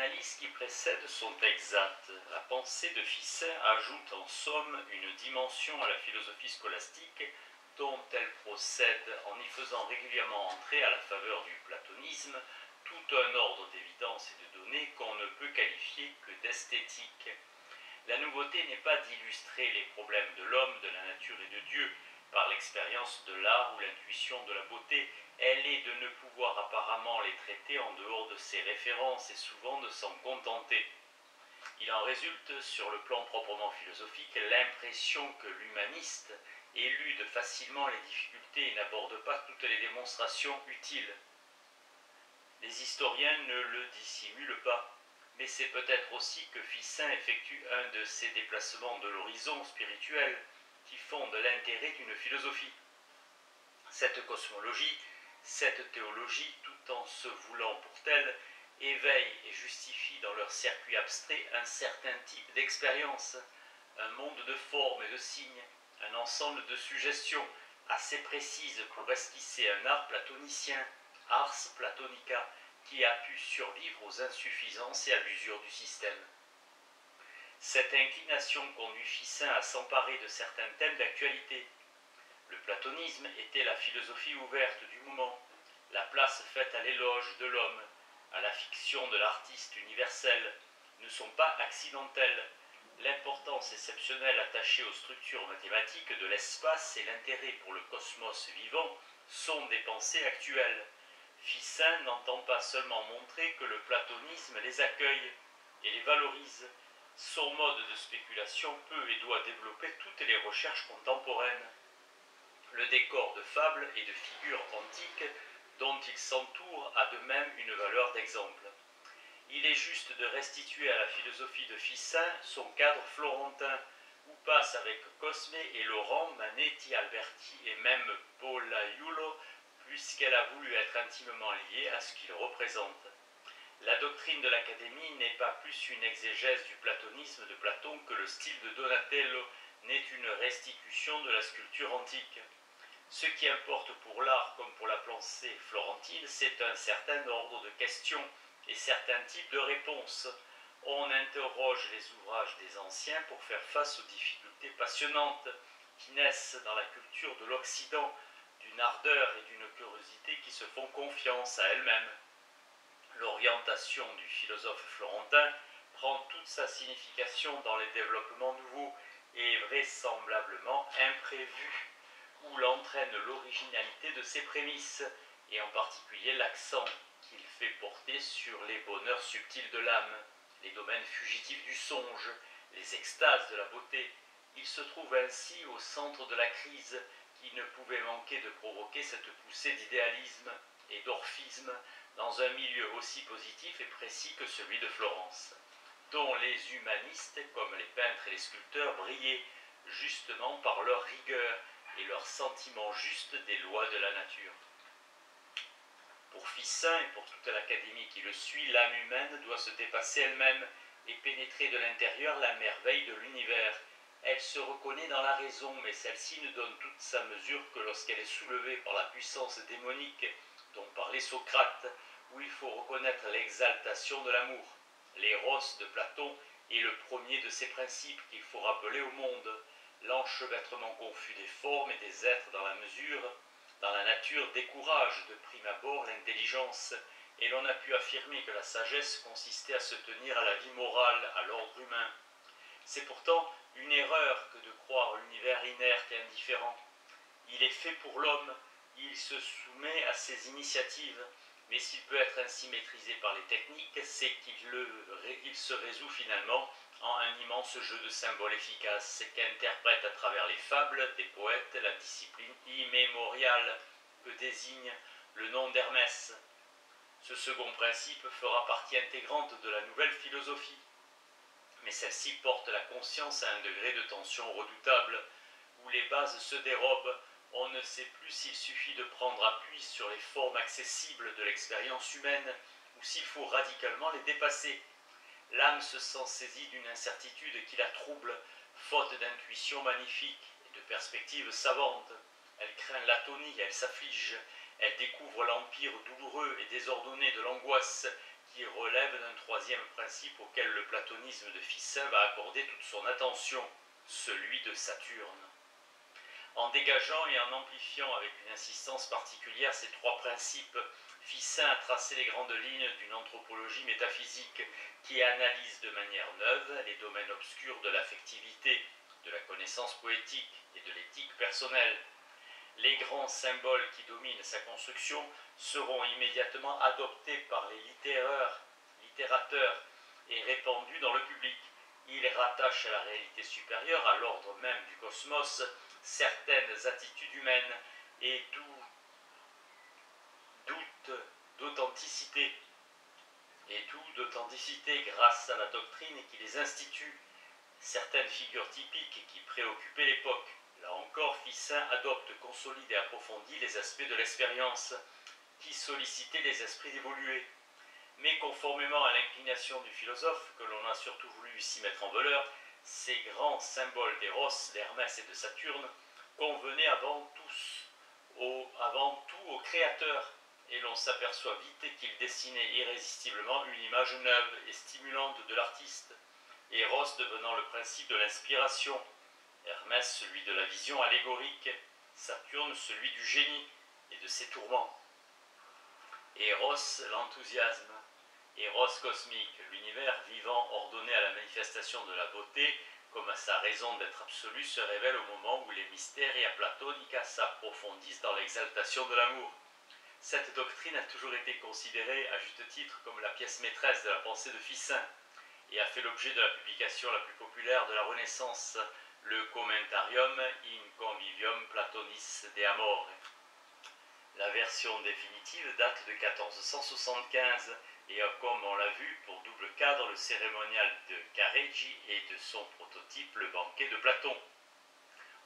analyses qui précèdent sont exactes. La pensée de Ficin ajoute en somme une dimension à la philosophie scolastique dont elle procède en y faisant régulièrement entrer à la faveur du platonisme tout un ordre d'évidence et de données qu'on ne peut qualifier que d'esthétique. La nouveauté n'est pas d'illustrer les problèmes de l'homme, de la nature et de Dieu par l'expérience de l'art ou l'intuition de la beauté, elle est de ne pouvoir apparemment les traiter en dehors de ces références et souvent de s'en contenter. Il en résulte, sur le plan proprement philosophique, l'impression que l'humaniste élude facilement les difficultés et n'aborde pas toutes les démonstrations utiles. Les historiens ne le dissimulent pas, mais c'est peut-être aussi que Ficin effectue un de ces déplacements de l'horizon spirituel qui fonde l'intérêt d'une philosophie. Cette cosmologie, cette théologie, tout en se voulant pour telle, éveille et justifie dans leur circuit abstrait un certain type d'expérience, un monde de formes et de signes, un ensemble de suggestions assez précises pour esquisser un art platonicien, ars platonica, qui a pu survivre aux insuffisances et à l'usure du système. Cette inclination conduit Ficin à s'emparer de certains thèmes d'actualité. Le platonisme était la philosophie ouverte du moment, la place faite à l'éloge de l'homme, à la fiction de l'artiste universel, ne sont pas accidentelles. L'importance exceptionnelle attachée aux structures mathématiques de l'espace et l'intérêt pour le cosmos vivant sont des pensées actuelles. Ficin n'entend pas seulement montrer que le platonisme les accueille et les valorise. Son mode de spéculation peut et doit développer toutes les recherches contemporaines. Le décor de fables et de figures antiques dont il s'entoure a de même une valeur d'exemple. Il est juste de restituer à la philosophie de Ficin son cadre florentin, où passent avec Cosme et Laurent, Manetti, Alberti et même Pollaiuolo, puisqu'elle a voulu être intimement liée à ce qu'il représente. La doctrine de l'Académie n'est pas plus une exégèse du platonisme de Platon que le style de Donatello n'est une restitution de la sculpture antique. Ce qui importe pour l'art comme pour la pensée florentine, c'est un certain ordre de questions et certains types de réponses. On interroge les ouvrages des anciens pour faire face aux difficultés passionnantes qui naissent dans la culture de l'Occident, d'une ardeur et d'une curiosité qui se font confiance à elles-mêmes. L'orientation du philosophe florentin prend toute sa signification dans les développements nouveaux et vraisemblablement imprévus, où l'entraîne l'originalité de ses prémices, et en particulier l'accent qu'il fait porter sur les bonheurs subtils de l'âme, les domaines fugitifs du songe, les extases de la beauté. Il se trouve ainsi au centre de la crise qui ne pouvait manquer de provoquer cette poussée d'idéalisme et d'orphisme dans un milieu aussi positif et précis que celui de Florence, dont les humanistes, comme les peintres et les sculpteurs, brillaient justement par leur rigueur et leur sentiment juste des lois de la nature. Pour Ficin et pour toute l'Académie qui le suit, l'âme humaine doit se dépasser elle-même et pénétrer de l'intérieur la merveille de l'univers. Elle se reconnaît dans la raison, mais celle-ci ne donne toute sa mesure que lorsqu'elle est soulevée par la puissance démonique dont parlait Socrate, où il faut reconnaître l'exaltation de l'amour. L'éros de Platon est le premier de ces principes qu'il faut rappeler au monde. L'enchevêtrement confus des formes et des êtres dans la nature décourage de prime abord l'intelligence, et l'on a pu affirmer que la sagesse consistait à se tenir à la vie morale, à l'ordre humain. C'est pourtant une erreur que de croire l'univers inerte et indifférent. Il est fait pour l'homme, il se soumet à ses initiatives, mais s'il peut être ainsi maîtrisé par les techniques, c'est qu'il se résout finalement en un immense jeu de symboles efficaces qu'interprète à travers les fables des poètes la discipline immémoriale que désigne le nom d'Hermès. Ce second principe fera partie intégrante de la nouvelle philosophie, mais celle-ci porte la conscience à un degré de tension redoutable, où les bases se dérobent. On ne sait plus s'il suffit de prendre appui sur les formes accessibles de l'expérience humaine ou s'il faut radicalement les dépasser. L'âme se sent saisie d'une incertitude qui la trouble, faute d'intuition magnifique et de perspectives savantes. Elle craint l'atonie, elle s'afflige, elle découvre l'empire douloureux et désordonné de l'angoisse qui relève d'un troisième principe auquel le platonisme de Ficin va accorder toute son attention, celui de Saturne. En dégageant et en amplifiant avec une insistance particulière ces trois principes, Ficin a tracé les grandes lignes d'une anthropologie métaphysique qui analyse de manière neuve les domaines obscurs de l'affectivité, de la connaissance poétique et de l'éthique personnelle. Les grands symboles qui dominent sa construction seront immédiatement adoptés par les littérateurs et répandus dans le public. Il rattache à la réalité supérieure, à l'ordre même du cosmos, certaines attitudes humaines et d'authenticité grâce à la doctrine qui les institue, certaines figures typiques qui préoccupaient l'époque. Là encore, Ficin adopte, consolide et approfondit les aspects de l'expérience qui sollicitaient les esprits évolués. Mais conformément à l'inclination du philosophe, que l'on a surtout voulu ici mettre en valeur, ces grands symboles d'Eros, d'Hermès et de Saturne convenaient avant tout au Créateur, et l'on s'aperçoit vite qu'il dessinait irrésistiblement une image neuve et stimulante de l'artiste, Eros devenant le principe de l'inspiration, Hermès celui de la vision allégorique, Saturne celui du génie et de ses tourments. Eros, l'enthousiasme, Eros cosmique, l'univers vivant ordonné à la manifestation de la beauté, comme à sa raison d'être absolue, se révèle au moment où les Mysteria Platonica s'approfondissent dans l'exaltation de l'amour. Cette doctrine a toujours été considérée, à juste titre, comme la pièce maîtresse de la pensée de Ficin, et a fait l'objet de la publication la plus populaire de la Renaissance, le Commentarium in Convivium Platonis de Amore. La version définitive date de 1475 et a, comme on l'a vu, pour double cadre le cérémonial de Careggi et de son prototype le banquet de Platon.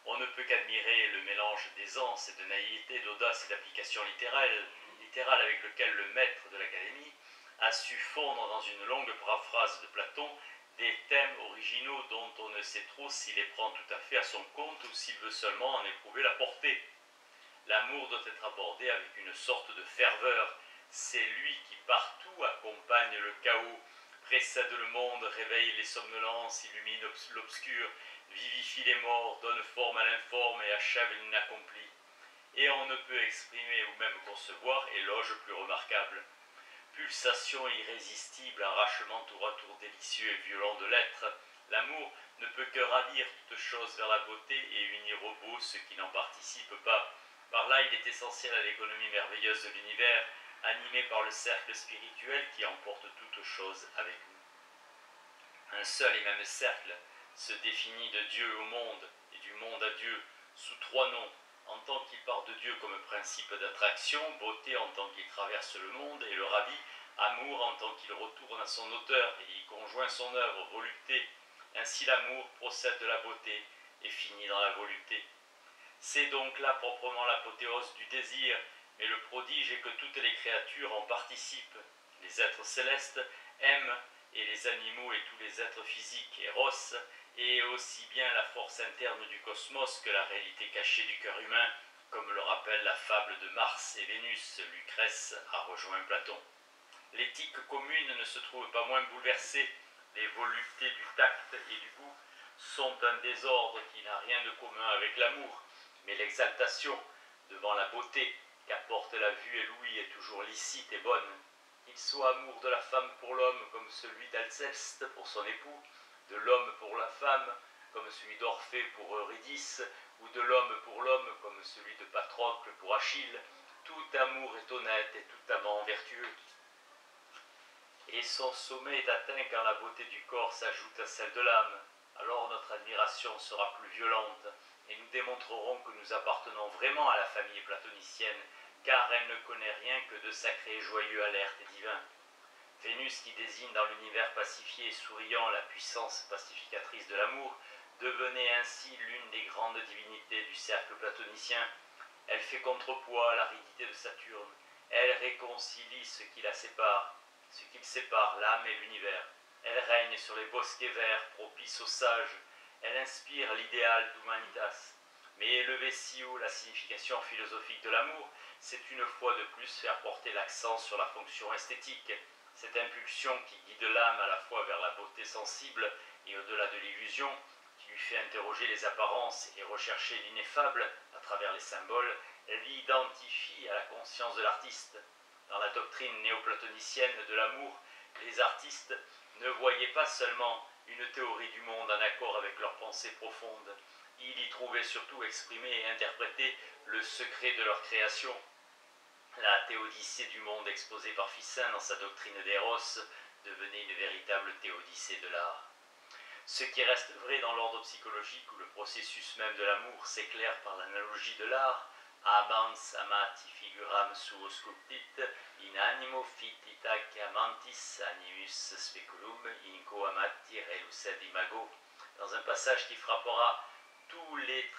On ne peut qu'admirer le mélange d'aisance et de naïveté, d'audace et d'application littérale avec lequel le maître de l'Académie a su fondre dans une longue paraphrase de Platon des thèmes originaux dont on ne sait trop s'il les prend tout à fait à son compte ou s'il veut seulement en éprouver la portée. L'amour doit être abordé avec une sorte de ferveur. C'est lui qui partout accompagne le chaos, précède le monde, réveille les somnolences, illumine l'obscur, vivifie les morts, donne forme à l'informe et achève l'inaccompli. Et on ne peut exprimer ou même concevoir éloge plus remarquable. Pulsation irrésistible, arrachement tour à tour délicieux et violent de l'être, l'amour ne peut que ravir toute chose vers la beauté et unir au beau ce qui n'en participe pas. Par là, il est essentiel à l'économie merveilleuse de l'univers, animé par le cercle spirituel qui emporte toute chose avec nous. Un seul et même cercle se définit de Dieu au monde et du monde à Dieu sous trois noms, en tant qu'il part de Dieu comme principe d'attraction, beauté en tant qu'il traverse le monde et le ravit, amour en tant qu'il retourne à son auteur et y conjoint son œuvre, volupté. Ainsi l'amour procède de la beauté et finit dans la volupté. C'est donc là proprement l'apothéose du désir, mais le prodige est que toutes les créatures en participent. Les êtres célestes aiment, et les animaux et tous les êtres physiques, Eros, et aussi bien la force interne du cosmos que la réalité cachée du cœur humain, comme le rappelle la fable de Mars et Vénus, Lucrèce a rejoint Platon. L'éthique commune ne se trouve pas moins bouleversée. Les voluptés du tact et du goût sont un désordre qui n'a rien de commun avec l'amour, mais l'exaltation devant la beauté qu'apporte la vue et l'ouïe est toujours licite et bonne. Qu'il soit amour de la femme pour l'homme comme celui d'Alceste pour son époux, de l'homme pour la femme comme celui d'Orphée pour Eurydice, ou de l'homme pour l'homme comme celui de Patrocle pour Achille, tout amour est honnête et tout amant vertueux. Et son sommet est atteint quand la beauté du corps s'ajoute à celle de l'âme. Alors notre admiration sera plus violente, et nous démontrerons que nous appartenons vraiment à la famille platonicienne, car elle ne connaît rien que de sacré, joyeux, alerte et divin. Vénus, qui désigne dans l'univers pacifié et souriant la puissance pacificatrice de l'amour, devenait ainsi l'une des grandes divinités du cercle platonicien. Elle fait contrepoids à l'aridité de Saturne. Elle réconcilie ce qui sépare l'âme et l'univers. Elle règne sur les bosquets verts, propice aux sages. Elle inspire l'idéal d'Humanitas. Mais élever si haut la signification philosophique de l'amour, c'est une fois de plus faire porter l'accent sur la fonction esthétique, Cette impulsion qui guide l'âme à la fois vers la beauté sensible et au-delà de l'illusion, qui lui fait interroger les apparences et rechercher l'ineffable à travers les symboles, l'identifie à la conscience de l'artiste. Dans la doctrine néoplatonicienne de l'amour, les artistes ne voyaient pas seulement une théorie du monde en accord avec leurs pensées profondes, ils y trouvaient surtout exprimé et interprété le secret de leur création. La théodicée du monde exposée par Ficin dans sa doctrine d'Eros devenait une véritable théodicée de l'art. Ce qui reste vrai dans l'ordre psychologique où le processus même de l'amour s'éclaire par l'analogie de l'art, amans amati figuram suo sculptit, in animo fit itac amantis animus speculum, inco amati relucet imago, dans un passage qui frappera tous les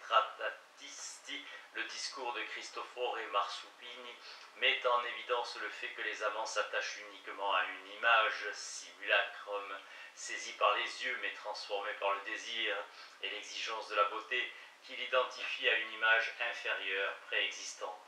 trattatisti, le discours de Cristoforo Marsupini met en évidence le fait que les amants s'attachent uniquement à une image, simulacrum, saisie par les yeux mais transformée par le désir et l'exigence de la beauté, qui l'identifie à une image inférieure, préexistante.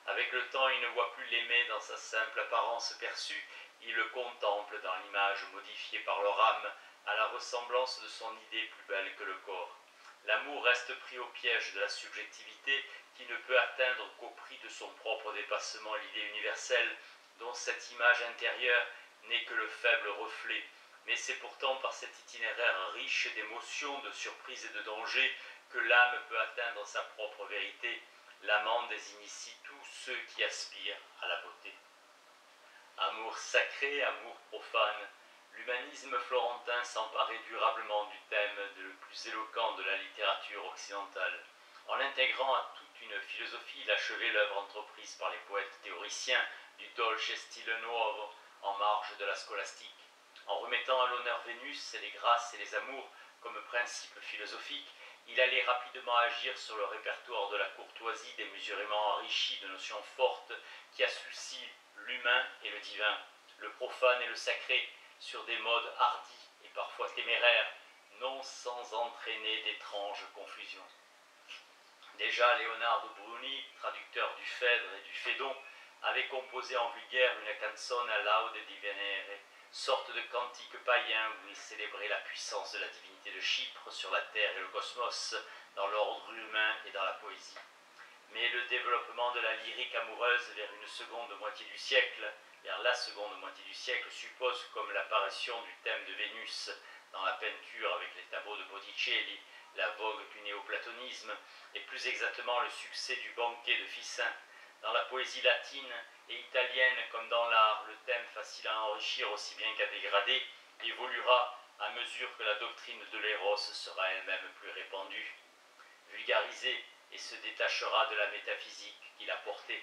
Avec le temps, il ne voit plus l'aimer dans sa simple apparence perçue, il le contemple dans l'image modifiée par leur âme, à la ressemblance de son idée plus belle que le corps. L'amour reste pris au piège de la subjectivité qui ne peut atteindre qu'au prix de son propre dépassement l'idée universelle, dont cette image intérieure n'est que le faible reflet. Mais c'est pourtant par cet itinéraire riche d'émotions, de surprises et de dangers que l'âme peut atteindre sa propre vérité. L'amant désigne ici tous ceux qui aspirent à la beauté. Amour sacré, amour profane. L'humanisme florentin s'emparait durablement du thème le plus éloquent de la littérature occidentale. En l'intégrant à toute une philosophie, il achevait l'œuvre entreprise par les poètes théoriciens du Dolce Stile Nuovo en marge de la scolastique. En remettant à l'honneur Vénus, les grâces et les amours comme principe philosophique, il allait rapidement agir sur le répertoire de la courtoisie démesurément enrichi de notions fortes qui associent l'humain et le divin, le profane et le sacré, sur des modes hardis et parfois téméraires, non sans entraîner d'étranges confusions. Déjà Leonardo Bruni, traducteur du Phèdre et du Phédon, avait composé en vulgaire une canzone laude di Venere, sorte de cantique païen où il célébrait la puissance de la divinité de Chypre sur la terre et le cosmos, dans l'ordre humain et dans la poésie. Mais le développement de la lyrique amoureuse vers la seconde moitié du siècle suppose comme l'apparition du thème de Vénus dans la peinture avec les tableaux de Botticelli, la vogue du néoplatonisme et plus exactement le succès du banquet de Ficin. Dans la poésie latine et italienne comme dans l'art, le thème facile à enrichir aussi bien qu'à dégrader évoluera à mesure que la doctrine de l'Éros sera elle-même plus répandue, vulgarisée et se détachera de la métaphysique qu'il a portée.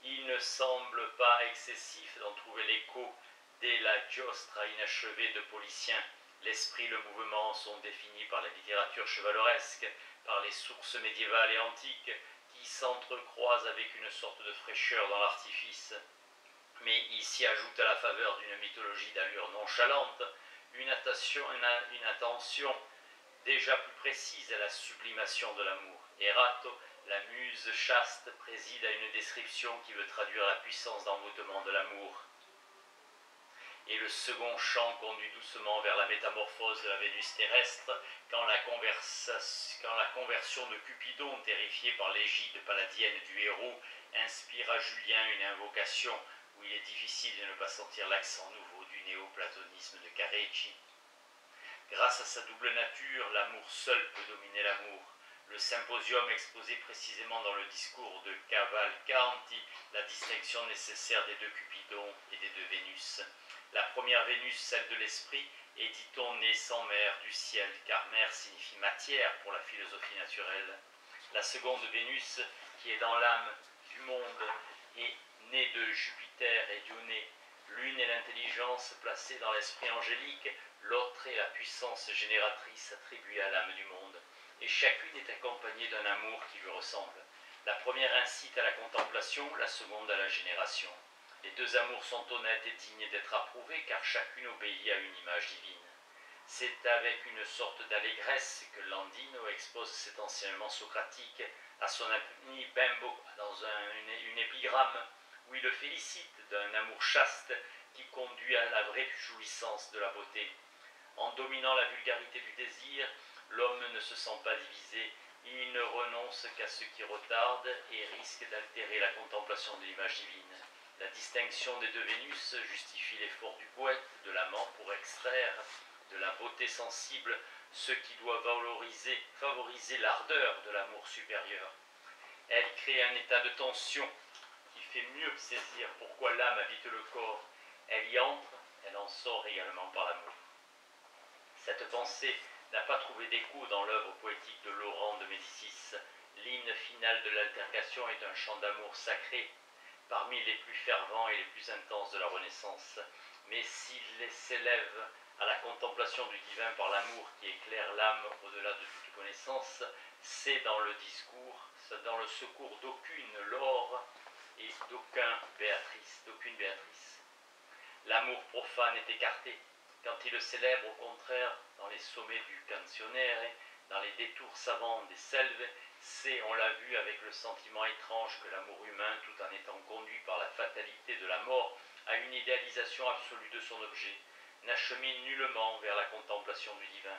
Il ne semble pas excessif d'en trouver l'écho dès la giostra inachevée de Policien. L'esprit et le mouvement sont définis par la littérature chevaleresque, par les sources médiévales et antiques, qui s'entrecroisent avec une sorte de fraîcheur dans l'artifice. Mais il s'y ajoute à la faveur d'une mythologie d'allure nonchalante, une attention déjà plus précise à la sublimation de l'amour. Erato, la muse chaste, préside à une description qui veut traduire la puissance d'envoûtement de l'amour. Et le second chant conduit doucement vers la métamorphose de la Vénus terrestre, quand la conversion de Cupidon, terrifié par l'égide palladienne du héros, inspire à Julien une invocation où il est difficile de ne pas sentir l'accent nouveau du néoplatonisme de Carecci. Grâce à sa double nature, l'amour seul peut dominer l'amour. Le symposium exposait précisément dans le discours de Cavalcanti la distinction nécessaire des deux Cupidons et des deux Vénus. La première Vénus, celle de l'esprit, est, dit-on, née sans mère du ciel, car mère signifie matière pour la philosophie naturelle. La seconde Vénus, qui est dans l'âme du monde, est née de Jupiter et Dionée. L'une est l'intelligence placée dans l'esprit angélique, l'autre est la puissance génératrice attribuée à l'âme du monde. Et chacune est accompagnée d'un amour qui lui ressemble. La première incite à la contemplation, la seconde à la génération. Les deux amours sont honnêtes et dignes d'être approuvés car chacune obéit à une image divine. C'est avec une sorte d'allégresse que Landino expose cet enseignement socratique à son ami Bembo dans une épigramme où il le félicite d'un amour chaste qui conduit à la vraie jouissance de la beauté. En dominant la vulgarité du désir, l'homme ne se sent pas divisé, il ne renonce qu'à ce qui retarde et risque d'altérer la contemplation de l'image divine. La distinction des deux Vénus justifie l'effort du poète, de l'amant, pour extraire de la beauté sensible ce qui doit favoriser l'ardeur de l'amour supérieur. Elle crée un état de tension qui fait mieux saisir pourquoi l'âme habite le corps. Elle y entre, elle en sort également par l'amour. Cette pensée n'a pas trouvé d'écho dans l'œuvre poétique de Laurent de Médicis. L'hymne final de l'altercation est un chant d'amour sacré, parmi les plus fervents et les plus intenses de la Renaissance. Mais s'il s'élève à la contemplation du divin par l'amour qui éclaire l'âme au-delà de toute connaissance, c'est dans le discours, c'est dans le secours d'aucune Laure et d'aucune Béatrice. L'amour profane est écarté. Quand il le célèbre, au contraire, dans les sommets du Canzoniere, dans les détours savants des selves, c'est, on l'a vu, avec le sentiment étrange que l'amour humain, tout en étant conduit par la fatalité de la mort à une idéalisation absolue de son objet, n'achemine nullement vers la contemplation du divin,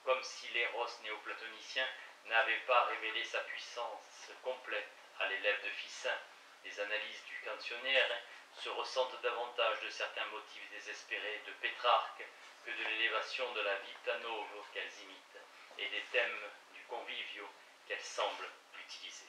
comme si l'éros néoplatonicien n'avait pas révélé sa puissance complète à l'élève de Ficin. Les analyses du Canzoniere se ressentent davantage de certains motifs désespérés de Pétrarque que de l'élévation de la vita novo qu'elles imitent et des thèmes du convivio qu'elles semblent utiliser.